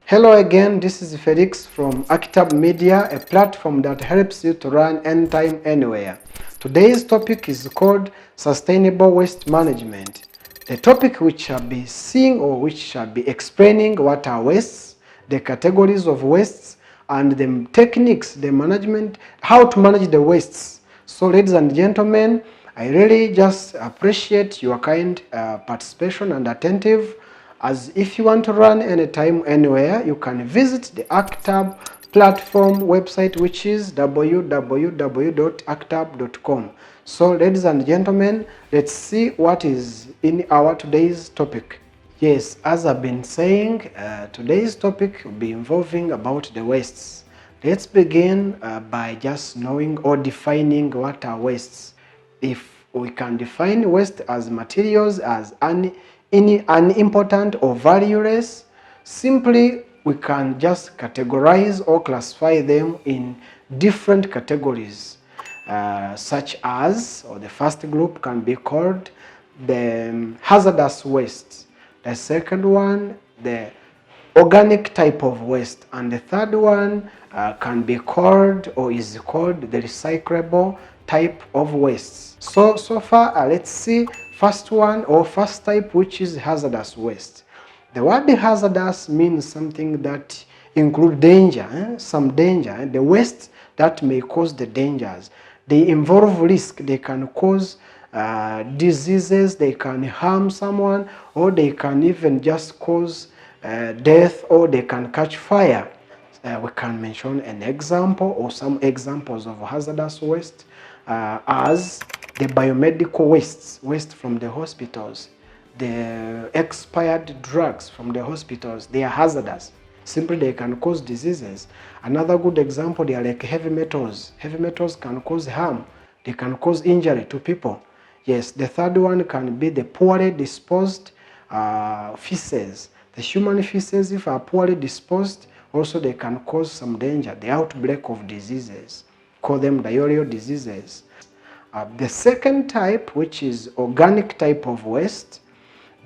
Hello again, this is Felix from Akitabu Media, a platform that helps you to run anytime, anywhere. Today's topic is called Sustainable Waste Management. The topic which shall be seeing or which shall be explaining what are wastes, the categories of wastes, and the techniques, the management, how to manage the wastes. So ladies and gentlemen, I really just appreciate your kind participation and attentive. As if you want to run anytime, anywhere, you can visit the Akitabu platform website, which is www.akitabu.com. So ladies and gentlemen, let's see what is in our today's topic. Yes, as I've been saying, today's topic will be involving about the wastes. Let's begin by just knowing or defining what are wastes. If we can define waste as materials as unimportant or valueless, simply we can just categorize or classify them in different categories, such as, or the first group can be called the hazardous waste. The second one, the organic type of waste, and the third one can be called or is called the recyclable type of wastes. So far, let's see first one or first type, which is hazardous waste. The word hazardous means something that include danger, some danger, the waste that may cause the dangers. They involve risk, they can cause diseases, they can harm someone, or they can even just cause death, or they can catch fire. We can mention an example or some examples of hazardous waste as the biomedical waste from the hospitals, the expired drugs from the hospitals. They are hazardous. Simply they can cause diseases. Another good example, they are like heavy metals. Heavy metals can cause harm. They can cause injury to people. Yes, the third one can be the poorly disposed feces. The human feces, if are poorly disposed, also they can cause some danger, the outbreak of diseases. Call them diarrheal diseases. The second type, which is organic type of waste.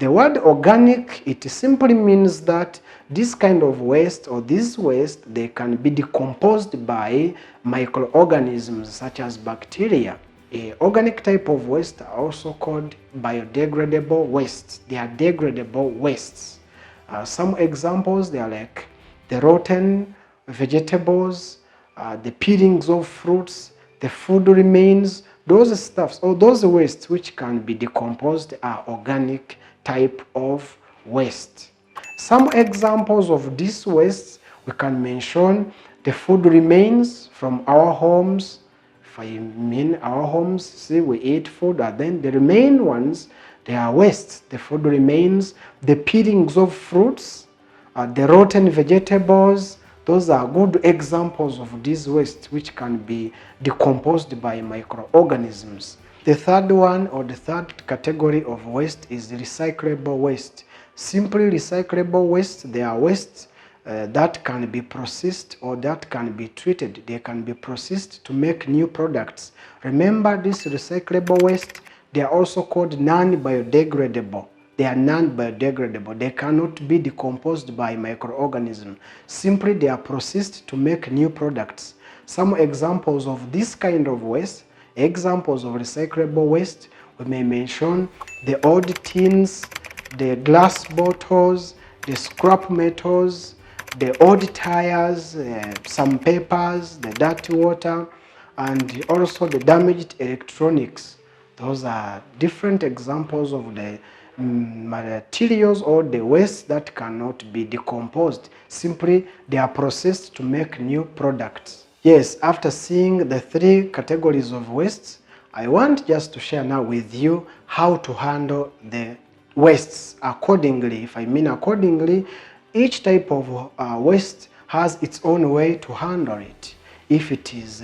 The word organic, it simply means that this kind of waste or this waste, they can be decomposed by microorganisms such as bacteria. Organic type of waste are also called biodegradable wastes. They are degradable wastes. Some examples, they are like the rotten vegetables, the peelings of fruits, the food remains, those stuffs or those wastes which can be decomposed are organic type of waste. Some examples of these wastes, we can mention the food remains from our homes. If I mean our homes, see, we eat food, and then the remain ones, they are wastes. The food remains, the peelings of fruits, the rotten vegetables. Those are good examples of these wastes which can be decomposed by microorganisms. The third one, or the third category of waste, is recyclable waste. Simply recyclable waste, they are wastes that can be processed or that can be treated. They can be processed to make new products. Remember, this recyclable waste, they are also called non-biodegradable. They are non-biodegradable. They cannot be decomposed by microorganisms. Simply, they are processed to make new products. Some examples of this kind of waste, examples of recyclable waste, we may mention the old tins, the glass bottles, the scrap metals, the old tires, some papers, the dirty water, and also the damaged electronics. Those are different examples of the materials or the waste that cannot be decomposed. Simply, they are processed to make new products. Yes, after seeing the three categories of wastes, I want just to share now with you how to handle the wastes accordingly. If I mean accordingly, each type of waste has its own way to handle it. If it is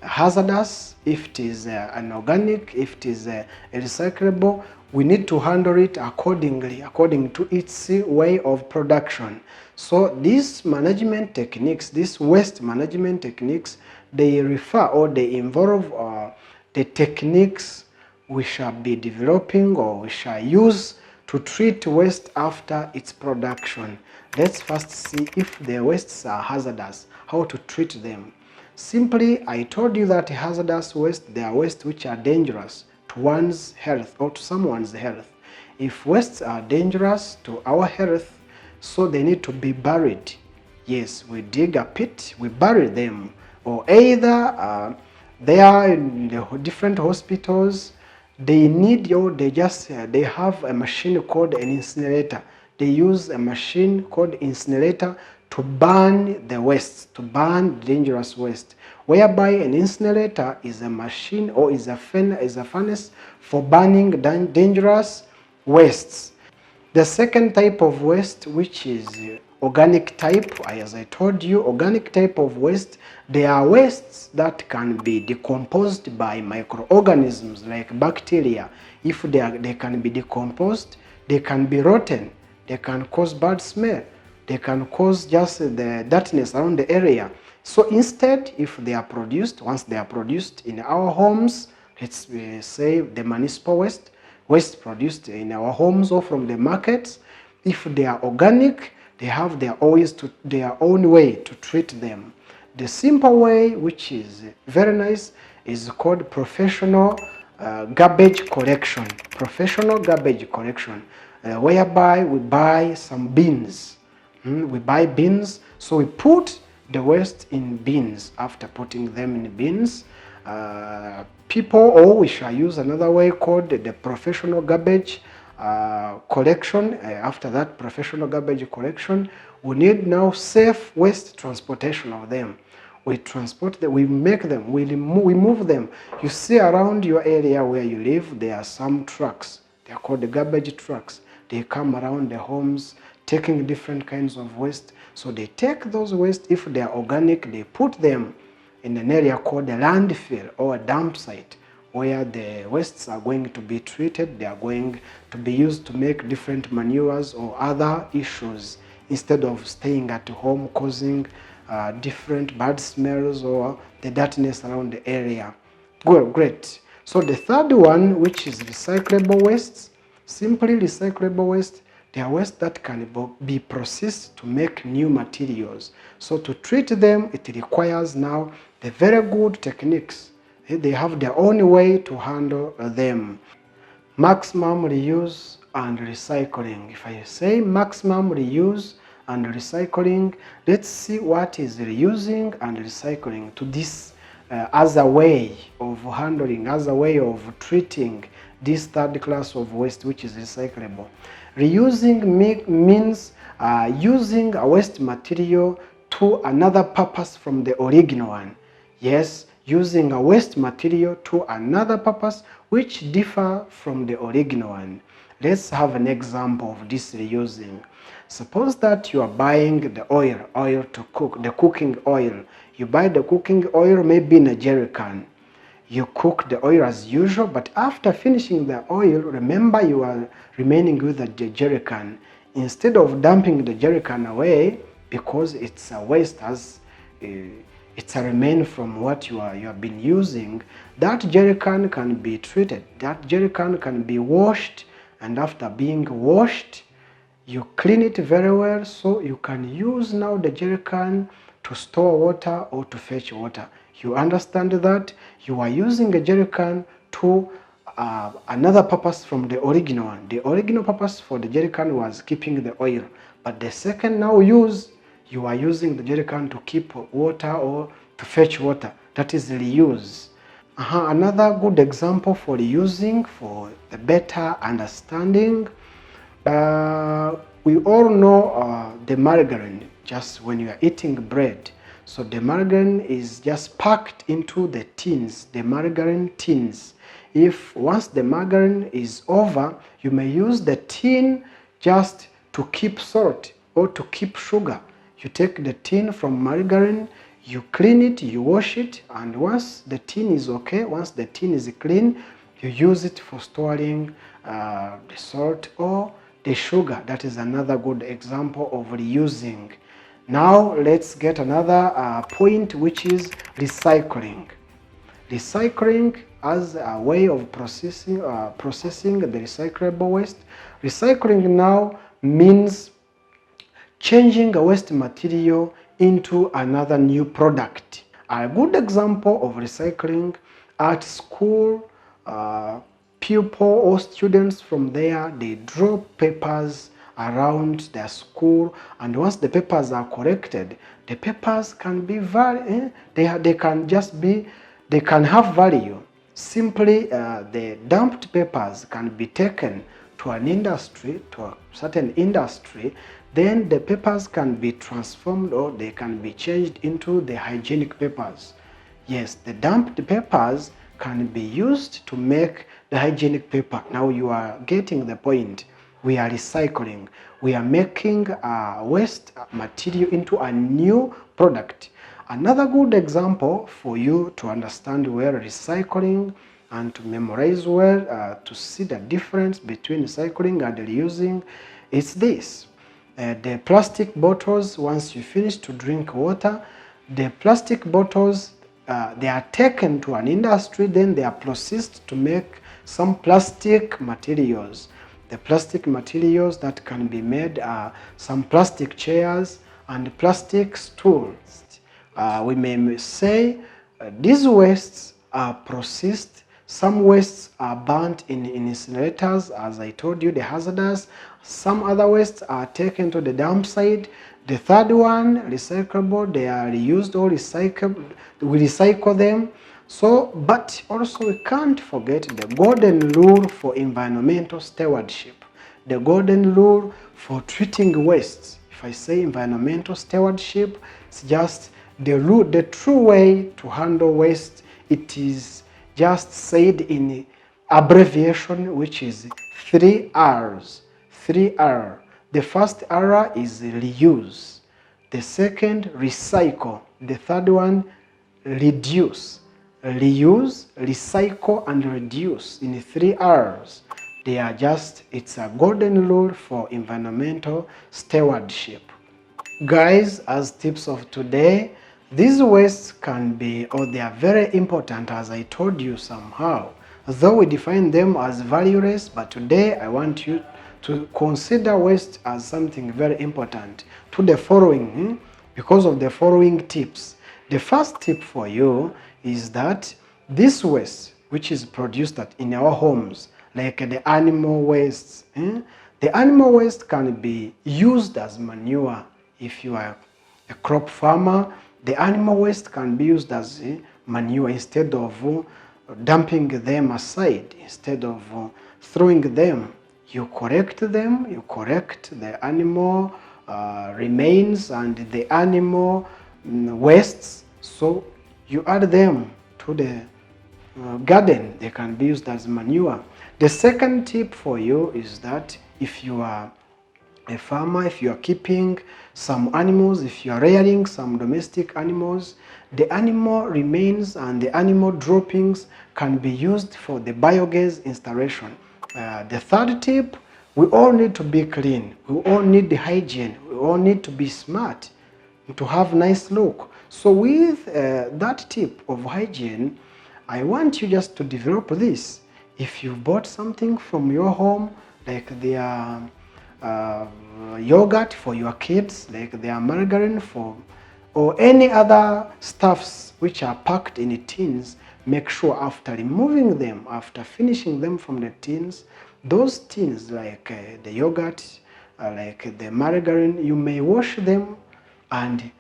hazardous, if it is anorganic, if it is recyclable, we need to handle it accordingly, according to its way of production. So these management techniques, these waste management techniques, they refer or they involve the techniques we shall be developing or we shall use to treat waste after its production. Let's first see if the wastes are hazardous, how to treat them. Simply, I told you that hazardous waste, they are wastes which are dangerous to one's health or to someone's health. If wastes are dangerous to our health, so they need to be buried. Yes, we dig a pit, we bury them, or either they are in the different hospitals, they need they have a machine called an incinerator. They use a machine called incinerator to burn the waste, to burn dangerous waste, whereby an incinerator is a machine or is a furnace for burning dangerous wastes. The second type of waste, which is organic type, as I told you, organic type of waste, they are wastes that can be decomposed by microorganisms like bacteria. If they can be decomposed, they can be rotten, they can cause bad smell, they can cause just the dirtiness around the area. So instead, if they are produced, once they are produced in our homes, let's say the municipal waste produced in our homes or from the markets, if they are organic, they have their own way to treat them. The simple way, which is very nice, is called professional garbage collection. Professional garbage collection, whereby we buy some bins. We buy bins, so we put the waste in bins. After putting them in bins, or we shall use another way called the professional garbage collection. After that professional garbage collection, we need now safe waste transportation of them. We transport them, we make them, we move them. You see around your area where you live, there are some trucks. They are called the garbage trucks. They come around the homes taking different kinds of waste. So they take those waste, if they are organic, they put them in an area called a landfill or a dump site, where the wastes are going to be treated. They are going to be used to make different manures or other issues, instead of staying at home causing different bad smells or the dirtiness around the area. Good, great. So the third one, which is recyclable wastes. Simply recyclable waste, they are waste that can be processed to make new materials. So to treat them, it requires now the very good techniques. They have their own way to handle them. Maximum reuse and recycling. If I say maximum reuse and recycling, let's see what is reusing and recycling to this as a way of handling, as a way of treating this third class of waste, which is recyclable. Reusing means using a waste material to another purpose from the original one. Yes, using a waste material to another purpose which differ from the original one. Let's have an example of this reusing. Suppose that you are buying the oil to cook, the cooking oil. You buy the cooking oil maybe in a jerry can. You cook the oil as usual, but after finishing the oil, remember you are remaining with the jerry can. Instead of dumping the jerry can away, because it's a waste, as it's a remain from what you have been using, that jerry can be treated. That jerry can be washed, and after being washed, you clean it very well, so you can use now the jerry can to store water or to fetch water. You understand that you are using a jerry can to another purpose from the original one. The original purpose for the jerry can was keeping the oil, but the second now you are using the jerry can to keep water or to fetch water. That is reuse. Another good example for reusing, for the better understanding, we all know the margarine, just when you are eating bread. So the margarine is just packed into the tins, the margarine tins. If once the margarine is over, you may use the tin just to keep salt or to keep sugar. You take the tin from margarine, you clean it, you wash it, and once the tin is okay, once the tin is clean, you use it for storing the salt or the sugar. That is another good example of reusing. Now let's get another point, which is recycling. Recycling, as a way of processing the recyclable waste. Recycling now means changing a waste material into another new product. A good example of recycling at school, pupil or students from there, they draw papers around their school, and once the papers are collected, the papers can be they can have value. Simply, the dumped papers can be taken to an industry, to a certain industry, then the papers can be transformed or they can be changed into the hygienic papers. Yes, the dumped papers can be used to make the hygienic paper. Now you are getting the point. We are recycling. We are making waste material into a new product. Another good example for you to understand well recycling and to memorize well, to see the difference between recycling and reusing, is this. The plastic bottles, once you finish to drink water, the plastic bottles, they are taken to an industry, then they are processed to make some plastic materials. The plastic materials that can be made are some plastic chairs and plastic stools. We may say these wastes are processed. Some wastes are burnt in incinerators, as I told you, the hazardous. Some other wastes are taken to the dump site. The third one, recyclable, they are reused or recycled. We recycle them. So, but also we can't forget the golden rule for environmental stewardship. The golden rule for treating wastes. If I say environmental stewardship, it's just the true way to handle waste. It is just said in abbreviation, which is 3 R's. 3 R. The first R is reuse. The second, recycle. The third one, reduce. Reuse, recycle, and reduce in 3 R's. They are just, it's a golden rule for environmental stewardship. Guys, as tips of today, these wastes can be, or they are very important, as I told you somehow. Though we define them as valueless, but today I want you to consider waste as something very important to the following, because of the following tips. The first tip for you is that this waste, which is produced in our homes, like the animal waste, the animal waste can be used as manure. If you are a crop farmer, the animal waste can be used as manure instead of dumping them aside, instead of throwing them. You collect them, you collect the animal remains and the animal wastes, so you add them to the garden. They can be used as manure. The second tip for you is that if you are a farmer, if you are keeping some animals, if you are rearing some domestic animals, the animal remains and the animal droppings can be used for the biogas installation. The third tip, we all need to be clean. We all need the hygiene. We all need to be smart to have nice look. So with that tip of hygiene, I want you just to develop this. If you bought something from your home, like the yogurt for your kids, like their margarine or any other stuffs which are packed in tins, make sure after removing them, after finishing them from the tins, those tins like the yogurt, like the margarine, you may wash them, and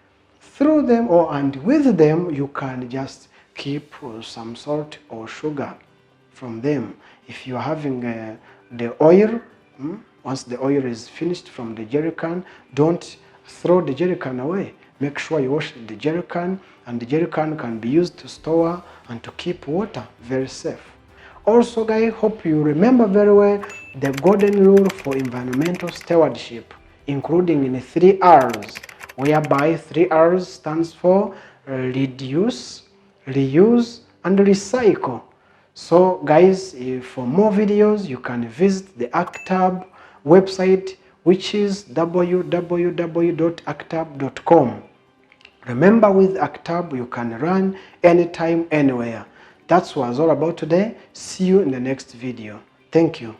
through them and with them you can just keep some salt or sugar from them. If you are having the oil, once the oil is finished from the jerry can, don't throw the jerry can away. Make sure you wash the jerry can, and the jerry can be used to store and to keep water very safe. Also, guys, hope you remember very well the golden rule for environmental stewardship, including in 3 R's, whereby 3 R's stands for reduce, reuse, and recycle. So, guys, for more videos, you can visit the Akitabu website, which is www.akitabu.com. Remember, with Akitabu, you can run anytime, anywhere. That was all about today. See you in the next video. Thank you.